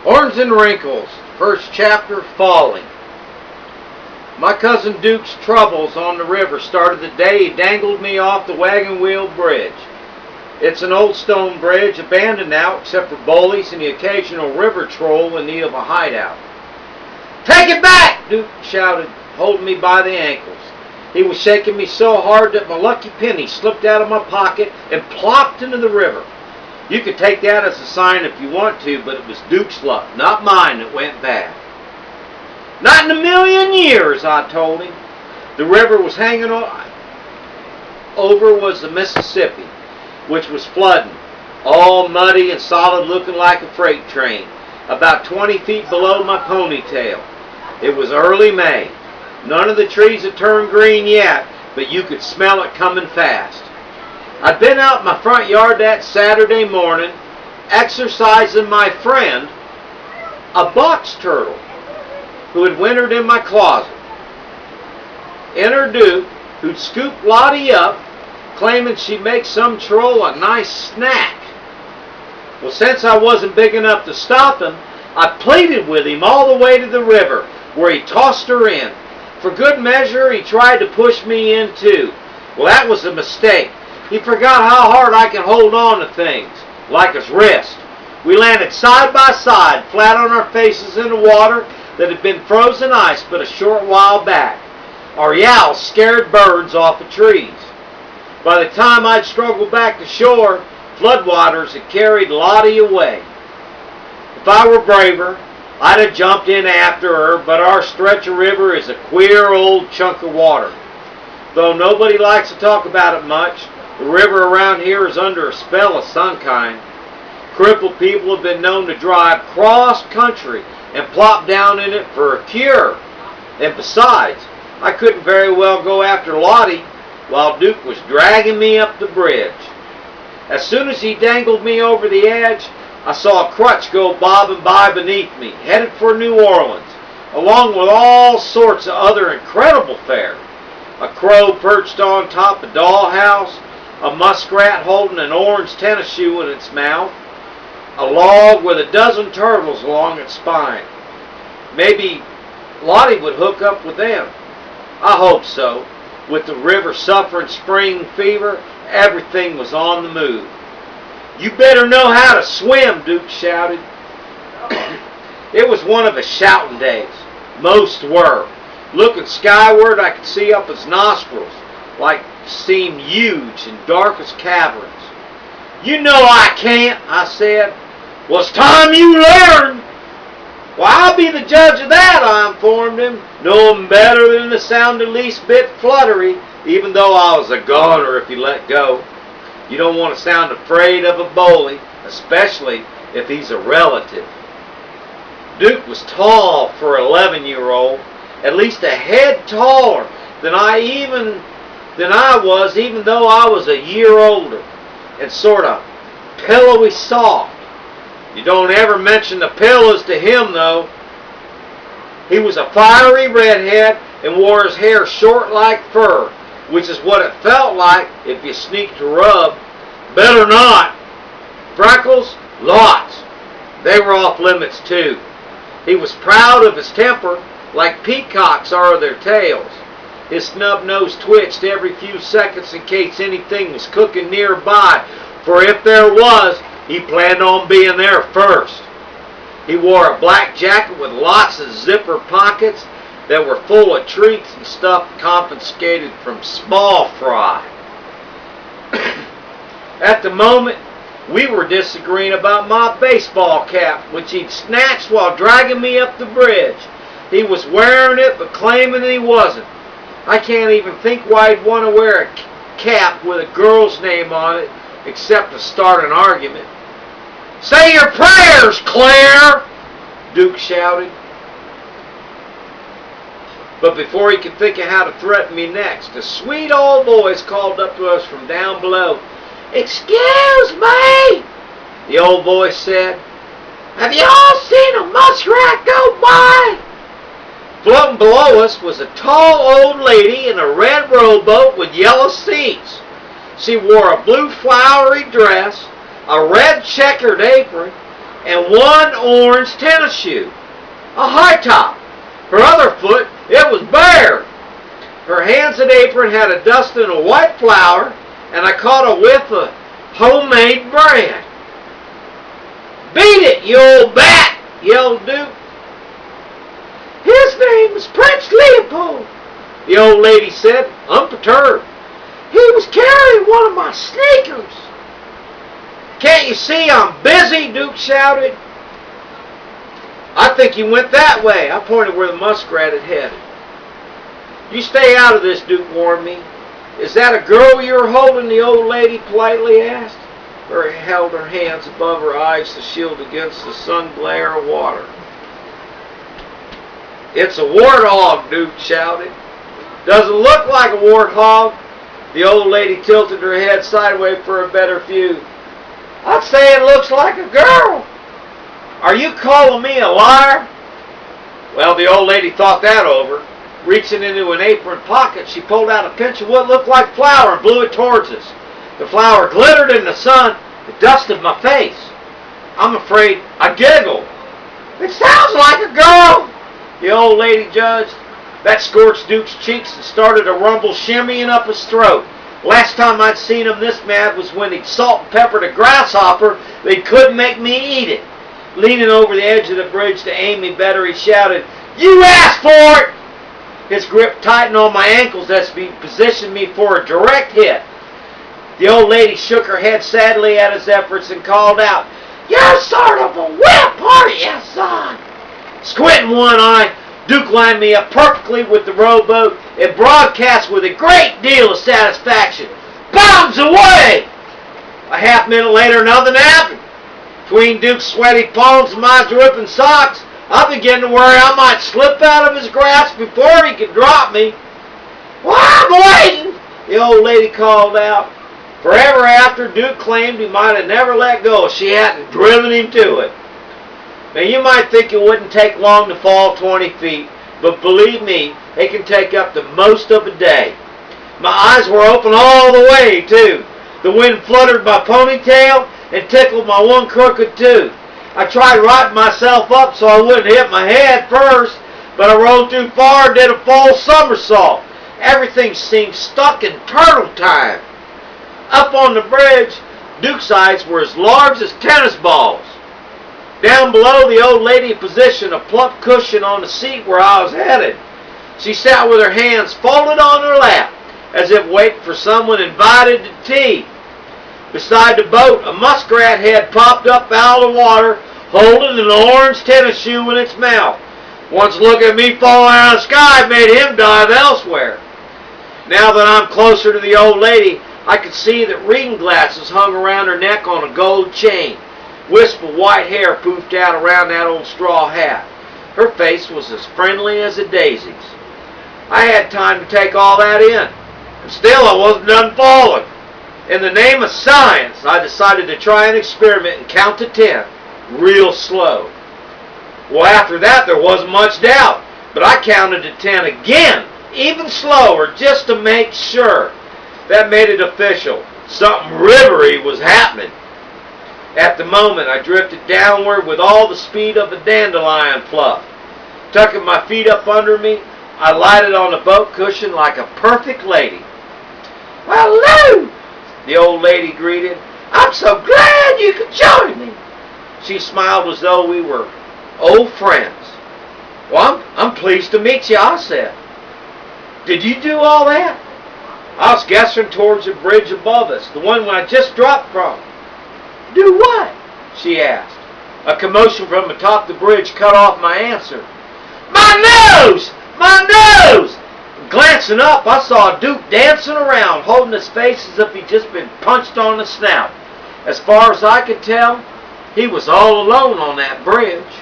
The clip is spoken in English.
Orange and Wrinkles, first chapter, Falling. My cousin Duke's troubles on the river started the day he dangled me off the wagon wheel bridge. It's an old stone bridge, abandoned now except for bullies and the occasional river troll in need of a hideout. "Take it back!" Duke shouted, holding me by the ankles. He was shaking me so hard that my lucky penny slipped out of my pocket and plopped into the river. You could take that as a sign if you want to, but it was Duke's luck, not mine, that went bad. "Not in a million years," I told him. The river was hanging over was the Mississippi, which was flooding, all muddy and solid, looking like a freight train, about 20 feet below my ponytail. It was early May. None of the trees had turned green yet, but you could smell it coming fast. I'd been out in my front yard that Saturday morning, exercising my friend, a box turtle, who had wintered in my closet. Enter Duke, who'd scooped Lottie up, claiming she'd make some troll a nice snack. Well, since I wasn't big enough to stop him, I pleaded with him all the way to the river, where he tossed her in. For good measure, he tried to push me in too. Well, that was a mistake. He forgot how hard I can hold on to things, like his wrist. We landed side by side, flat on our faces in the water that had been frozen ice but a short while back. Our yowls scared birds off the trees. By the time I'd struggled back to shore, floodwaters had carried Lottie away. If I were braver, I'd have jumped in after her, but our stretch of river is a queer old chunk of water. Though nobody likes to talk about it much, the river around here is under a spell of some kind. Crippled people have been known to drive cross-country and plop down in it for a cure. And besides, I couldn't very well go after Lottie while Duke was dragging me up the bridge. As soon as he dangled me over the edge, I saw a crutch go bobbing by beneath me, headed for New Orleans, along with all sorts of other incredible fare. A crow perched on top of a dollhouse, a muskrat holding an orange tennis shoe in its mouth, a log with a dozen turtles along its spine. Maybe Lottie would hook up with them. I hope so. With the river suffering spring fever, everything was on the move. "You better know how to swim," Duke shouted. It was one of his shouting days. Most were. Looking skyward, I could see up his nostrils, like seemed huge and dark as caverns. "You know I can't," I said. "Well, it's time you learned." "Well, I'll be the judge of that," I informed him. "Know him better than to sound the least bit fluttery, even though I was a goner if he let go. You don't want to sound afraid of a bully, especially if he's a relative." Duke was tall for an 11-year-old, at least a head taller than I was, even though I was a year older, and sort of pillowy soft. You don't ever mention the pillows to him, though. He was a fiery redhead and wore his hair short like fur, which is what it felt like if you sneaked a rub. Better not. Freckles? Lots. They were off limits, too. He was proud of his temper, like peacocks are of their tails. His snub nose twitched every few seconds in case anything was cooking nearby, for if there was, he planned on being there first. He wore a black jacket with lots of zipper pockets that were full of treats and stuff confiscated from small fry. At the moment, we were disagreeing about my baseball cap, which he'd snatched while dragging me up the bridge. He was wearing it, but claiming that he wasn't. I can't even think why he'd want to wear a cap with a girl's name on it, except to start an argument. "Say your prayers, Claire!" Duke shouted. But before he could think of how to threaten me next, a sweet old voice called up to us from down below. "Excuse me," the old voice said. "Have you all seen a muskrat go by?" Floating below us was a tall old lady in a red rowboat with yellow seats. She wore a blue flowery dress, a red checkered apron, and one orange tennis shoe, a high top. Her other foot, it was bare. Her hands and apron had a dusting of white flour, and I caught a whiff of homemade bread. "Beat it, you old bat!" yelled Duke. "His name is Prince Leopold," the old lady said, unperturbed. "He was carrying one of my sneakers." "Can't you see I'm busy?" Duke shouted. "I think he went that way." I pointed where the muskrat had headed. "You stay out of this," Duke warned me. "Is that a girl you're holding?" the old lady politely asked. Her held her hands above her eyes to shield against the sun glare of water. "It's a warthog," Duke shouted. "Doesn't look like a warthog." The old lady tilted her head sideways for a better view. "I'd say it looks like a girl." "Are you calling me a liar?" Well, the old lady thought that over. Reaching into an apron pocket, she pulled out a pinch of what looked like flour and blew it towards us. The flour glittered in the sun. It dusted my face. I'm afraid I giggled. "It sounds like a girl," the old lady judged. That scorched Duke's cheeks and started a rumble shimmying up his throat. Last time I'd seen him this mad was when he'd salt and peppered a grasshopper that he couldn't make me eat it. Leaning over the edge of the bridge to aim me better, he shouted, "You asked for it!" His grip tightened on my ankles as he positioned me for a direct hit. The old lady shook her head sadly at his efforts and called out, "You're sort of a whip, aren't you, son?" Squinting one eye, Duke lined me up perfectly with the rowboat and broadcast with a great deal of satisfaction, "Bombs away!" A half minute later, nothing happened. Between Duke's sweaty palms and my dripping socks, I began to worry I might slip out of his grasp before he could drop me. "Well, I'm waiting," the old lady called out. Forever after, Duke claimed he might have never let go if she hadn't driven him to it. Now, you might think it wouldn't take long to fall 20 feet, but believe me, it can take up to most of a day. My eyes were open all the way, too. The wind fluttered my ponytail and tickled my one crooked tooth. I tried writing myself up so I wouldn't hit my head first, but I rolled too far and did a full somersault. Everything seemed stuck in turtle time. Up on the bridge, Duke's eyes were as large as tennis balls. Down below, the old lady positioned a plump cushion on the seat where I was headed. She sat with her hands folded on her lap, as if waiting for someone invited to tea. Beside the boat, a muskrat head popped up out of the water, holding an orange tennis shoe in its mouth. Once look at me falling out of the sky made him dive elsewhere. Now that I'm closer to the old lady, I could see that reading glasses hung around her neck on a gold chain. Wisp of white hair poofed out around that old straw hat. Her face was as friendly as a daisy's. I had time to take all that in, and still I wasn't done falling. In the name of science, I decided to try an experiment and count to 10, real slow. Well, after that, there wasn't much doubt, but I counted to 10 again, even slower, just to make sure. That made it official. Something rivery was happening. At the moment, I drifted downward with all the speed of a dandelion fluff. Tucking my feet up under me, I lighted on the boat cushion like a perfect lady. "Hello!" the old lady greeted. "I'm so glad you could join me." She smiled as though we were old friends. "Well, I'm pleased to meet you," I said. "Did you do all that?" I was gesturing towards the bridge above us, the one I just dropped from. "Do what?" she asked. A commotion from atop the bridge cut off my answer. "My nose! My nose!" Glancing up, I saw Duke dancing around, holding his face as if he'd just been punched on the snout. As far as I could tell, he was all alone on that bridge.